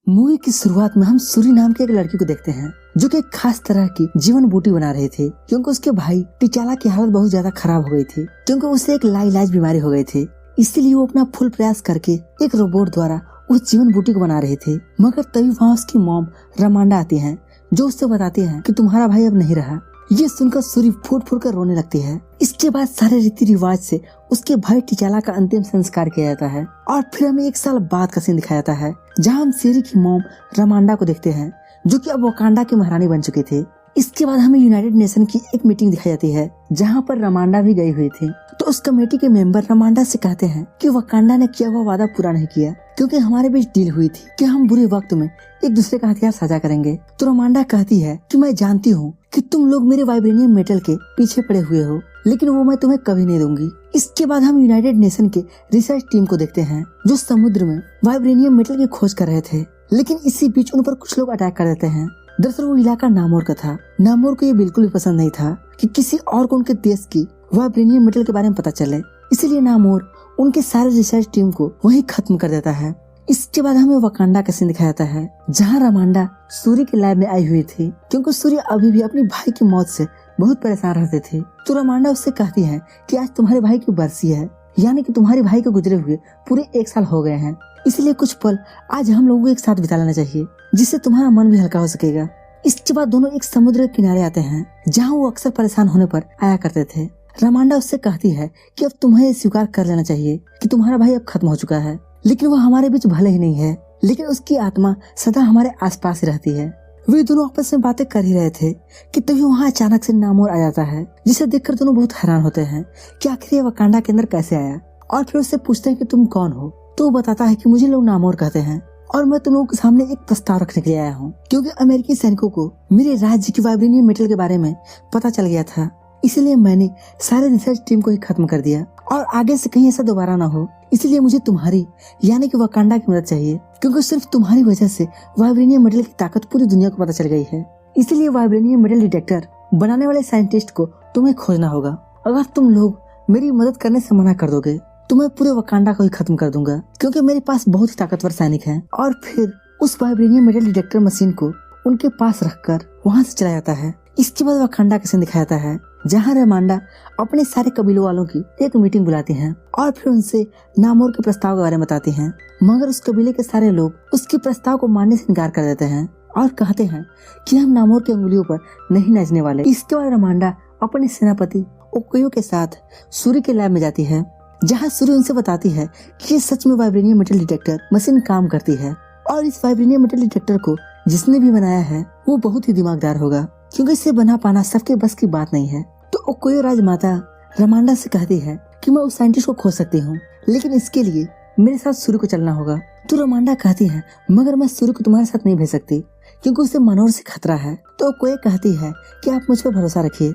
Movie की शुरुआत में हम सूरी नाम के एक लड़की को देखते हैं जो कि एक खास तरह की जीवन बूटी बना रहे थे, क्योंकि उसके भाई टिचाला की हालत बहुत ज्यादा खराब हो गई थी, क्योंकि उसे एक लाइलाज बीमारी हो गई थी। इसीलिए वो अपना फुल प्रयास करके एक रोबोट द्वारा उस जीवन बूटी को बना रहे थे। मगर तभी वहाँ उसकी मॉम रमांडा आती है जो उससे बताती है कि तुम्हारा भाई अब नहीं रहा। ये सुनकर सूरी फूट फूट कर रोने लगती है। इसके बाद सारे रीति रिवाज से उसके भाई टिचाला का अंतिम संस्कार किया जाता है और फिर हमें 1 साल बाद का सीन दिखाया जाता है जहां हम सूरी की मॉम रमांडा को देखते हैं जो कि अब वकांडा की महारानी बन चुकी थी। इसके बाद हमें यूनाइटेड नेशन की एक मीटिंग दिखाई जाती है जहां पर रमांडा भी गई हुई थी। तो उस कमेटी के मेंबर रमांडा से कहते हैं कि वकांडा ने किया हुआ वादा पूरा नहीं किया, क्योंकि हमारे बीच डील हुई थी कि हम बुरे वक्त में एक दूसरे का हथियार साझा करेंगे। तो रमांडा कहती है कि मैं जानती हूँ कि तुम लोग मेरे वाइब्रेनियम मेटल के पीछे पड़े हुए हो, लेकिन वो मैं तुम्हें कभी नहीं दूंगी। इसके बाद हम यूनाइटेड नेशन के रिसर्च टीम को देखते हैं जो समुद्र में वाइब्रेनियम मेटल की खोज कर रहे थे, लेकिन इसी बीच उन पर कुछ लोग अटैक कर देते हैं। दरअसल वो इलाका नामोर का था। नामोर को ये बिल्कुल भी पसंद नहीं था कि किसी और को उनके देश की वाइब्रेनियम मेटल के बारे में पता चले, इसलिए नामोर उनके सारे रिसर्च टीम को वहीं खत्म कर देता है। इसके बाद हमें वकांडा का सीन दिखाया जाता है जहां रमांडा सूरी के लैब में आई हुई थी, क्योंकि सूरी अभी भी अपने भाई की मौत से बहुत परेशान रहते थे। तो रमांडा उससे कहती है कि आज तुम्हारे भाई की बरसी है, यानी कि तुम्हारे भाई को गुजरे हुए पूरे 1 साल हो गए हैं, इसलिए कुछ पल आज हम लोगों को एक साथ बिता लेना चाहिए जिससे तुम्हारा मन भी हल्का हो सकेगा। इसके बाद दोनों एक समुद्र के किनारे आते हैं जहाँ वो अक्सर परेशान होने पर आया करते थे। रमांडा उससे कहती है कि अब तुम्हें स्वीकार कर लेना चाहिए कि तुम्हारा भाई अब खत्म हो चुका है, लेकिन वो हमारे बीच भले ही नहीं है, लेकिन उसकी आत्मा सदा हमारे आसपास ही रहती है। वे दोनों आपस में बातें कर ही रहे थे कि तभी वहाँ अचानक से नामोर आ जाता है, जिसे देखकर दोनों बहुत हैरान होते हैं कि आखिर ये वकांडा के अंदर कैसे आया। और फिर उससे पूछते हैं कि तुम कौन हो, तो वो बताता है कि मुझे लोग नामोर कहते हैं और मैं तुम लोगों के सामने एक प्रस्ताव रखने के लिए आया हूँ, क्योंकि अमेरिकी सैनिकों को मेरे राज्य की वाइब्रेनियम मेटल के बारे में पता चल गया था, इसलिए मैंने सारे रिसर्च टीम को ही खत्म कर दिया और आगे से कहीं ऐसा दोबारा ना हो। इसलिए मुझे तुम्हारी यानी कि वकांडा की मदद चाहिए, क्योंकि सिर्फ तुम्हारी वजह से वाइब्रेनियम मेटल की ताकत पूरी दुनिया को पता चल गई है। इसलिए वाइब्रेनियम मेटल डिटेक्टर बनाने वाले साइंटिस्ट को तुम्हें खोजना होगा। अगर तुम लोग मेरी मदद करने से मना कर दोगे तो मैं पूरे वकांडा को ही खत्म कर दूंगा, क्योंकि मेरे पास बहुत ही ताकतवर सैनिक हैं। और फिर उस वाइब्रेनियम मेटल डिटेक्टर मशीन को उनके पास रखकर वहाँ से चला जाता है। इसके बाद वकांडा का सीन दिखाया जाता है जहाँ रमांडा अपने सारे कबीलों वालों की एक मीटिंग बुलाती हैं और फिर उनसे नामोर के प्रस्ताव के बारे में बताती हैं, मगर उस कबीले के सारे लोग उसके प्रस्ताव को मानने से इनकार कर देते हैं और कहते हैं कि हम नामोर की उंगलियों पर नहीं नाचने वाले। इसके बाद रमांडा अपने सेनापति ओकोयो के साथ सूरी के लैब में जाती है, जहाँ सूरी उनसे बताती है कि ये सच में वाइब्रेनियम मेटल डिटेक्टर मशीन काम करती है और इस वाइब्रेनियम मेटल डिटेक्टर को जिसने भी बनाया है वो बहुत ही दिमागदार होगा, क्योंकि इसे बना पाना सबके बस की बात नहीं है। तो ओकोयो राजमाता रमांडा से कहती है कि मैं उस साइंटिस्ट को खोज सकती हूँ, लेकिन इसके लिए मेरे साथ सूर्य को चलना होगा। तो रमांडा कहती है मगर मैं सूर्य को तुम्हारे साथ नहीं भेज सकती, क्योंकि उसे मनोर से खतरा है। तो ओकोयो कहती है कि आप मुझ पर भरोसा रखिए,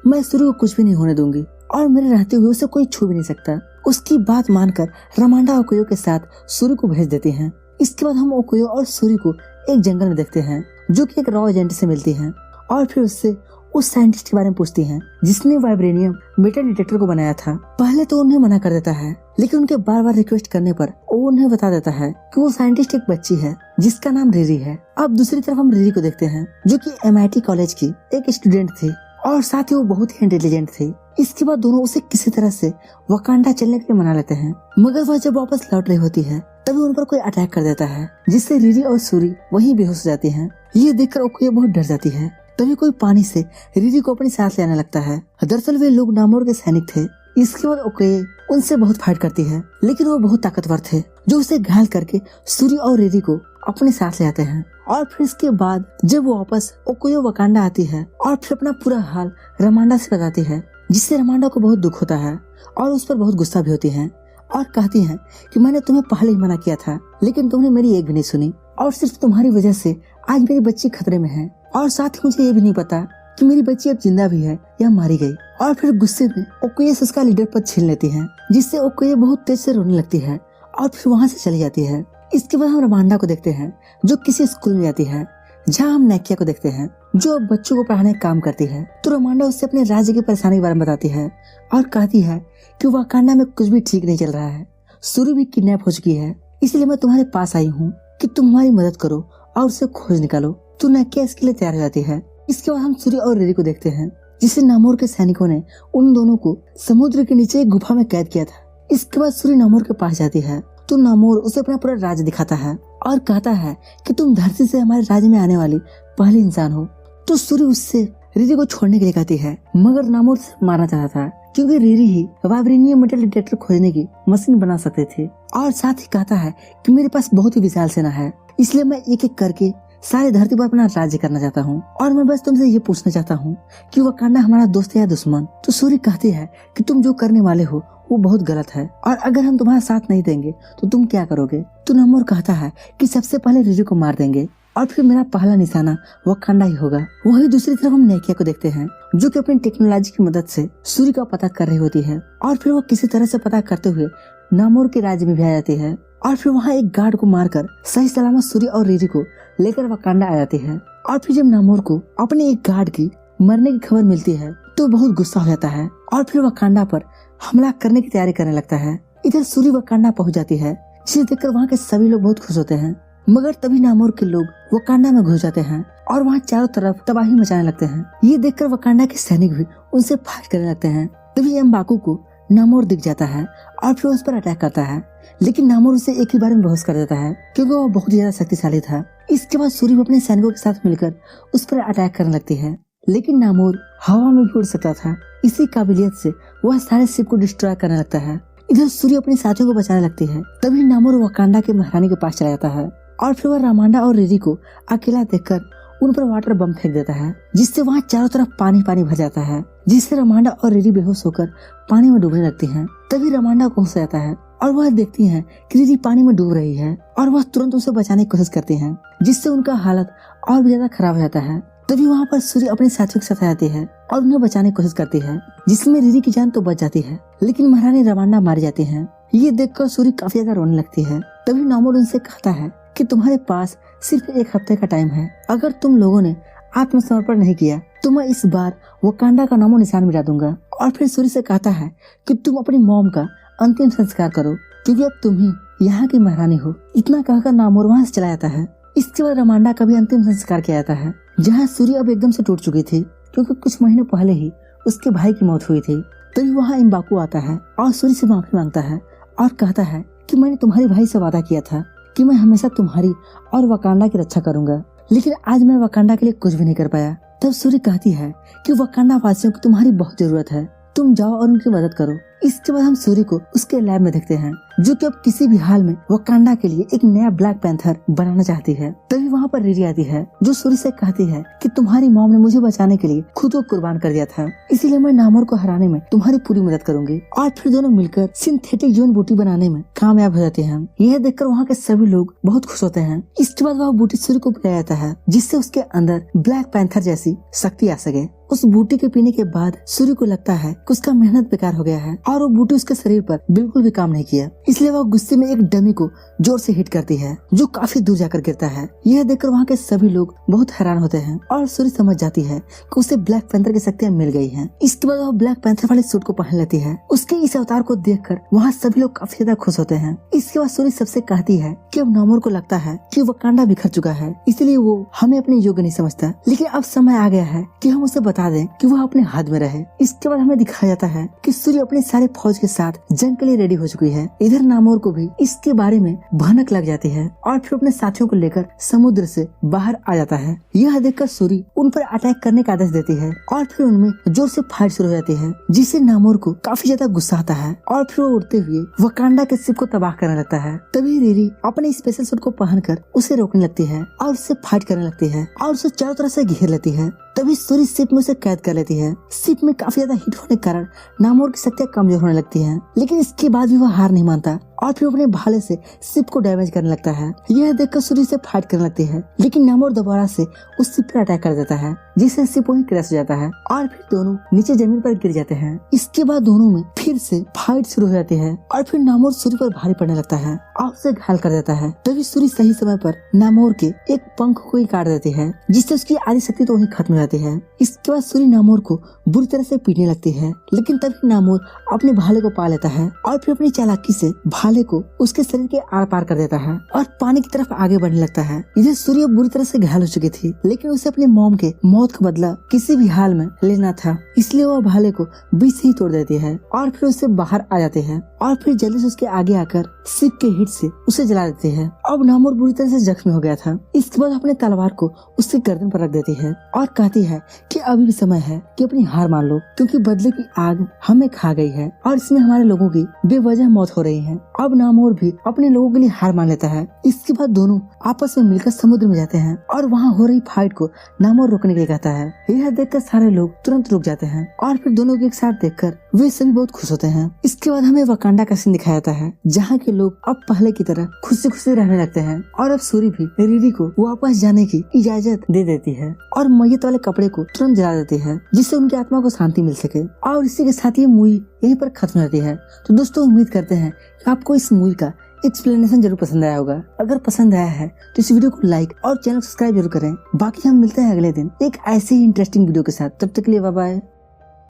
मैं सूर्य को कुछ भी नहीं होने दूंगी और मेरे रहते हुए उसे कोई छू भी नहीं सकता। उसकी बात मानकर रमांडा ओकोयो के साथ सूर्य को भेज देती है। इसके बाद हम ओकोयो और सूर्य को एक जंगल में देखते हैं जो कि एक रॉ एजेंट से मिलती हैं और फिर उससे उस साइंटिस्ट के बारे में पूछती हैं जिसने वाइब्रेनियम मेटल डिटेक्टर को बनाया था। पहले तो उन्हें मना कर देता है, लेकिन उनके बार बार रिक्वेस्ट करने पर वो उन्हें बता देता है कि वो साइंटिस्ट एक बच्ची है जिसका नाम रिरी है। अब दूसरी तरफ हम रिरी को देखते हैं जो कि MIT कॉलेज की एक स्टूडेंट थी और साथ ही वो बहुत ही इंटेलिजेंट थी। इसके बाद दोनों उसे किसी तरह से वकांडा चलने के लिए मना लेते हैं, मगर वह जब वापस लौट रही होती है तभी उन पर कोई अटैक कर देता है, जिससे रिरी और सूरी वहीं बेहोश हो जाती हैं। ये देखकर ओकोयो बहुत डर जाती है। तभी कोई पानी से रिरी को अपनी सांस लेने लगता है। दरअसल वे लोग नामोर के सैनिक थे। इसके बाद ओकोयो उनसे बहुत फाइट करती है, लेकिन वो बहुत ताकतवर थे जो उसे घायल करके सूरी और रिरी को अपने साथ ले आते हैं। और फिर इसके बाद जब वो वापस ओकोयो वकांडा आती है और फिर अपना पूरा हाल रमांडा से बताती है, जिससे रमांडा को बहुत दुख होता है और उस पर बहुत गुस्सा भी होती है और कहती है कि मैंने तुम्हें पहले ही मना किया था, लेकिन तुमने मेरी एक भी नहीं सुनी और सिर्फ तुम्हारी वजह से आज मेरी बच्ची खतरे में है और साथ ही मुझे ये भी नहीं पता कि मेरी बच्ची अब जिंदा भी है या मारी गई। और फिर गुस्से में ओकोयो उसका लीडर पद छीन लेती है, जिससे ओकोयो बहुत तेज से रोने लगती है और फिर वहाँ से चली जाती है। इसके बाद हम रमांडा को देखते हैं जो किसी स्कूल में जाती है, जहाँ हम नैकिया को देखते हैं जो बच्चों को पढ़ाने का काम करती है। तो रमांडा उससे अपने राज्य की परेशानी के बारे में बताती है और कहती है कि वकांडा में कुछ भी ठीक नहीं चल रहा है, सूरी भी किडनैप हो चुकी है, इसलिए मैं तुम्हारे पास आई हूँ कि तुम हमारी मदद करो और उसे खोज निकालो। तो नाकिया इसके लिए तैयार हो जाती है। इसके बाद हम सूरी और रिरी को देखते हैं, जिसे नामोर के सैनिकों ने उन दोनों को समुद्र के नीचे एक गुफा में कैद किया था। इसके बाद सूरी नामोर के पास जाती है तो नामोर उसे अपना पूरा राज्य दिखाता है और कहता है कि तुम धरती से हमारे राज्य में आने वाली पहली इंसान हो। तो सूरी उससे रिरी को छोड़ने के लिए कहती है, मगर नामोर से मारना चाहता था क्योंकि रिरी ही वाइब्रेनियम मेटल डिटेक्टर खोजने की मशीन बना सकते थे। और साथ ही कहता है कि मेरे पास बहुत ही विशाल सेना है, इसलिए मैं एक एक करके सारी धरती पर अपना राज्य करना चाहता हूँ और मैं बस तुमसे ये पूछना चाहता हूँ कि वकांडा हमारा दोस्त है या दुश्मन। तो सूरी कहती है कि तुम जो करने वाले हो वो बहुत गलत है और अगर हम तुम्हारा साथ नहीं देंगे तो तुम क्या करोगे। तो नामोर कहता है कि सबसे पहले रिरी को मार देंगे और फिर मेरा पहला निशाना वकांडा ही होगा। वही दूसरी तरफ हम नाकिया को देखते हैं, जो कि अपनी टेक्नोलॉजी की मदद से सूरी का पता कर रही होती है और फिर वो किसी तरह से पता करते हुए नामोर के राज्य में भी आ जाती है और फिर वहाँ एक गार्ड को मारकर सही सलामत सूरी और रिरी को लेकर वकांडा आ जाती है। और फिर जब नामोर को अपने एक गार्ड की मरने की खबर मिलती है तो बहुत गुस्सा हो जाता है और फिर वकांडा पर हमला करने की तैयारी करने लगता है। इधर सूरी वकांडा पहुंच जाती है, जिसे देखकर वहाँ के सभी लोग बहुत खुश होते हैं। मगर तभी नामोर के लोग वकांडा में घुस जाते हैं और वहाँ चारों तरफ तबाही मचाने लगते हैं। ये देखकर वकांडा के सैनिक भी उनसे फाइट करने लगते हैं। तभी एम्बाकू को नामोर दिख जाता है और फिर उस पर अटैक करता है, लेकिन नामोर उसे एक ही बार में बेहोश कर देता है क्योंकि वो बहुत ज्यादा शक्तिशाली था। इसके बाद सूरी अपने सैनिकों के साथ मिलकर उस पर अटैक करने लगती है, लेकिन नामोर हवा में भी उड़ सकता था। इसी काबिलियत से वह सारे शिप को डिस्ट्रॉय करने लगता है। इधर सूरी अपने साथियों को बचाने लगती है। तभी नामोर वकांडा के महारानी के पास चला जाता है और फिर वह रामांडा और रिरी को अकेला देखकर उन पर वाटर बम फेंक देता है, जिससे वहाँ चारों तरफ पानी पानी भर जाता है, जिससे रामांडा और रिरी बेहोश होकर पानी में डूबने लगती हैं। तभी रामांडा पहुंच जाता है और वह देखती है कि रिरी पानी में डूब रही है और वह तुरंत उसे बचाने की कोशिश करती है, जिससे उनका हालत और भी ज्यादा खराब हो जाता है। तभी वहाँ पर सूरी अपने साथियों के साथ आ जाती है और उन्हें बचाने की कोशिश करती है, जिसमें रिरी की जान तो बच जाती है, लेकिन महारानी रामांडा मारी जाती है। ये देखकर सूरी काफी ज्यादा रोने लगती है। तभी नामोर उनसे कहता है कि तुम्हारे पास सिर्फ एक हफ्ते का टाइम है, अगर तुम लोगों ने आत्मसमर्पण नहीं किया तो मैं इस बार वकांडा का नामो निशान मिटा दूंगा। और फिर सूरी से कहता है कि तुम अपनी मॉम का अंतिम संस्कार करो क्योंकि अब तुम ही यहाँ की महारानी हो। इतना कहकर नामोर वहाँ से चला जाता है। इसके बाद रामांडा का भी अंतिम संस्कार किया जाता है, जहाँ सूरी अब एकदम से टूट चुकी थी क्योंकि कुछ महीने पहले ही उसके भाई की मौत हुई थी। तभी वहाँ एम्बाकू आता है और सूरी से माफी मांगता है और कहता है कि मैंने तुम्हारे भाई से वादा किया था कि मैं हमेशा तुम्हारी और वकांडा की रक्षा करूंगा, लेकिन आज मैं वकांडा के लिए कुछ भी नहीं कर पाया। तब सूरी कहती है कि वकांडा वासियों को तुम्हारी बहुत जरूरत है, तुम जाओ और उनकी मदद करो। इसके बाद हम सूरी को उसके लैब में देखते हैं, जो कि अब किसी भी हाल में वकांडा के लिए एक नया ब्लैक पैंथर बनाना चाहती है। तभी वहाँ पर रिरी आती है, जो सूरी से कहती है कि तुम्हारी मॉम ने मुझे बचाने के लिए खुद को कुर्बान कर दिया था, इसीलिए मैं नामोर को हराने में तुम्हारी पूरी मदद करूंगी। और फिर दोनों मिलकर सिंथेटिक जड़ी बूटी बनाने में कामयाब हो जाते हैं। यह देखकर वहाँ के सभी लोग बहुत खुश होते हैं। इसके बाद वह बूटी सूरी को पिलाया जाता है, जिससे उसके अंदर ब्लैक पैंथर जैसी शक्ति आ सके। उस बूटी के पीने के बाद सूरी को लगता है कि उसका मेहनत बेकार हो गया है और वो बूटी उसके शरीर पर बिल्कुल भी काम नहीं किया, इसलिए वह गुस्से में एक डमी को जोर से हिट करती है, जो काफी दूर जाकर गिरता है। यह देखकर वहाँ के सभी लोग बहुत हैरान होते हैं और सूरी समझ जाती है कि उसे ब्लैक पैंथर की शक्तियाँ मिल गई हैं। इसके बाद वह ब्लैक पैंथर वाले सूट को पहन लेती है। उसके इस अवतार को देखकर वहाँ सभी लोग काफी ज्यादा खुश होते हैं। इसके बाद सूरी सबसे कहती है कि अब नामोर को लगता है कि वकांडा बिखर चुका है, इसलिए वो हमें अपने योग्य नहीं समझता, लेकिन अब समय आ गया है कि हम उसे बता दें कि वह अपने हाथ में रहे। इसके बाद हमें दिखाया जाता है कि सूरी अपने सारे फौज के साथ जंग के लिए रेडी हो चुकी है। इधर नामोर को भी इसके बारे में भनक लग जाती है और फिर अपने साथियों को लेकर समुद्र से बाहर आ जाता है। यह देखकर सूरी उन पर अटैक करने का आदेश देती है और फिर उनमें जोर से फाइट शुरू हो जाती है, जिससे नामोर को काफी ज्यादा गुस्सा आता है और फिर वो उड़ते हुए वकांडा के शिप को तबाह करने लगता है। तभी रिरी अपने स्पेशल सूट को पहनकर उसे रोकने लगती है और उससे फाइट करने लगती है और उसे चारों तरफ से घेर लेती है। तभी सूरी शिप में उसे कैद कर लेती है। शिप में काफी ज्यादा हिट होने के कारण नामोर की शक्तियाँ कमजोर होने लगती हैं, लेकिन इसके बाद भी वह हार नहीं मानता और फिर अपने भाले से शिप को डैमेज करने लगता है। यह देखकर सूरी से फाइट करने लगती है, लेकिन नामोर दोबारा से उस शिप पर अटैक कर देता है जिससे सिप वहीं क्रैश हो जाता है और फिर दोनों नीचे जमीन पर गिर जाते हैं। इसके बाद दोनों में फिर से फाइट शुरू हो जाती है और फिर नामोर सूरी पर भारी पड़ने लगता है और उसे घायल कर देता है। तभी सूरी सही समय पर नामोर के एक पंख को ही काट देती है, जिससे उसकी आधी शक्ति तो वहीं खत्म हो जाती है। इसके बाद सूरी नामोर को बुरी तरह से पीटने लगती है, लेकिन तभी नामोर अपने भाले को पा लेता है और फिर अपनी चालाकी से भाले को उसके शरीर के आर पार कर देता है और पानी की तरफ आगे बढ़ने लगता है। इधर सूर्य बुरी तरह से घायल हो चुकी थी, लेकिन उसे अपने मॉम के मौत का बदला किसी भी हाल में लेना था, इसलिए वह भाले को बीच से ही तोड़ देती है और फिर उससे बाहर आ जाते हैं और फिर जल्दी से उसके आगे आकर सिप के हिट से उसे जला देते हैं। अब नामोर बुरी तरह से जख्मी हो गया था। इसके बाद अपने तलवार को उसकी गर्दन पर रख देती है और कहती है कि अभी भी समय है कि अपनी हार मान लो, क्योंकि बदले की आग हमें खा गई है और इसमें हमारे लोगों की बेवजह मौत हो रही है। अब नामोर भी अपने लोगों के लिए हार मान लेता है। इसके बाद दोनों आपस में मिलकर समुद्र में जाते हैं और वहाँ हो रही फाइट को नामोर रोकने के लिए कहता है। यह देखकर सारे लोग तुरंत रुक जाते हैं और फिर दोनों को एक साथ देखकर वे सभी बहुत खुश होते हैं। इसके बाद हमें वकांडा का सीन दिखाया जाता है, जहाँ के लोग अब पहले की तरह खुशी खुशी रहने लगते हैं और अब सूरी भी रिरी को वापस जाने की इजाजत दे देती है और मैयत वाले कपड़े को तुरंत जला देती है, जिससे उनकी आत्मा को शांति मिल सके। और इसी के साथ ये मूवी यहीं पर खत्म हो जाती है। तो दोस्तों उम्मीद करते हैं कि आपको इस मूवी का एक्सप्लेनेशन जरूर पसंद आया होगा। अगर पसंद आया है तो इस वीडियो को लाइक और चैनल सब्सक्राइब जरूर करें। बाकी हम मिलते हैं अगले दिन एक ऐसे ही इंटरेस्टिंग वीडियो के साथ। तब तक के लिए बाय बाय।